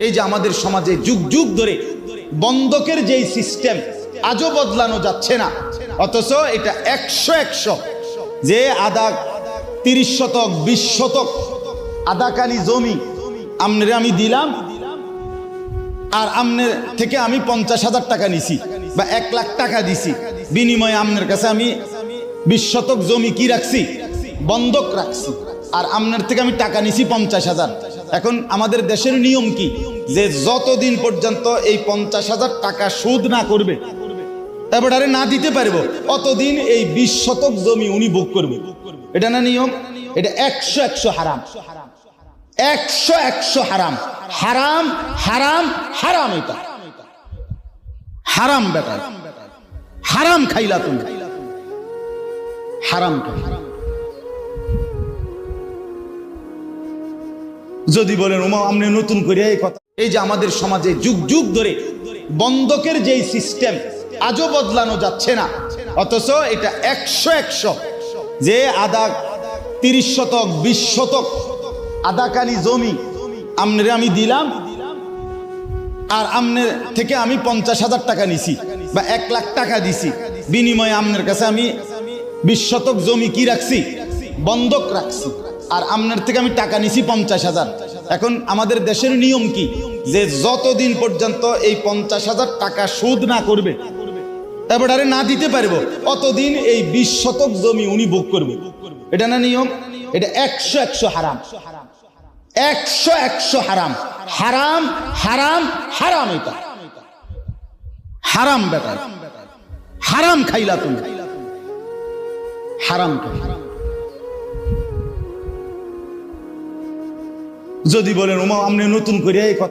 এই যে আমাদের সমাজে যুগ যুগ ধরে বন্ধকের যেই সিস্টেম আজও বদলানো যাচ্ছে না, অথচ এটা 100 যে আধা 30 শতক 20 শতক আধাকানি জমি আমনে আমি দিলাম আর আমনের থেকে আমি 50,000 টাকা নিছি বা 1 লাখ টাকা দিছি, বিনিময়ে আমনের কাছে আমি 20 শতক জমি কি রাখছি, বন্ধক রাখছি, আর আমনের থেকে আমি টাকা নিছি 50,000। এখন আমাদের দেশের নিয়ম কি, যে যতদিন পর্যন্ত এই 50,000 টাকা সুদ না করবে, তারপরে না দিতে পারবো, অতদিন এই 20 শতক জমি উনি ভোগ করবে। এটা না নিয়ম? এটা 100 হারাম, 100 হারাম, হারাম হারাম হারাম। এটা হারাম বেটা, হারাম খাইলা তুমি, হারাম খাইলা। যদি বলেন ওমা আপনি নতুন করে এই কথা, এই যে আমাদের সমাজে যুগ যুগ ধরে বন্ধকের যেই সিস্টেম আজও বদলানো যাচ্ছে না, অথচ এটা 100 যে আধা 30 শতক 20 শতক আধাকানি জমি আমনে আমি দিলাম আর আমনের থেকে আমি 50,000 টাকা নিছি বা 1 লাখ টাকা দিছি, বিনিময়ে আমনের কাছে আমি 20 শতক জমি কি রাখছি, বন্ধক রাখছি, আর আমনের থেকে আমি টাকা নিছি 50,000। এখন আমাদের দেশের নিয়ম কি, যে যতদিন পর্যন্ত এই 50,000 টাকা সুদ না করবে, তারপরে না দিতে পারবো, অতদিন এই 20 শতক জমি উনি ভোগ করবে। এটা না নিয়ম? এটা 100 হারাম, 100 হারাম, হারাম হারাম হারাম। এটা হারাম বেটা, হারাম খাইলা তুমি, হারাম খাইলা। যদি বলেন ওমা আপনি নতুন করে এই কথা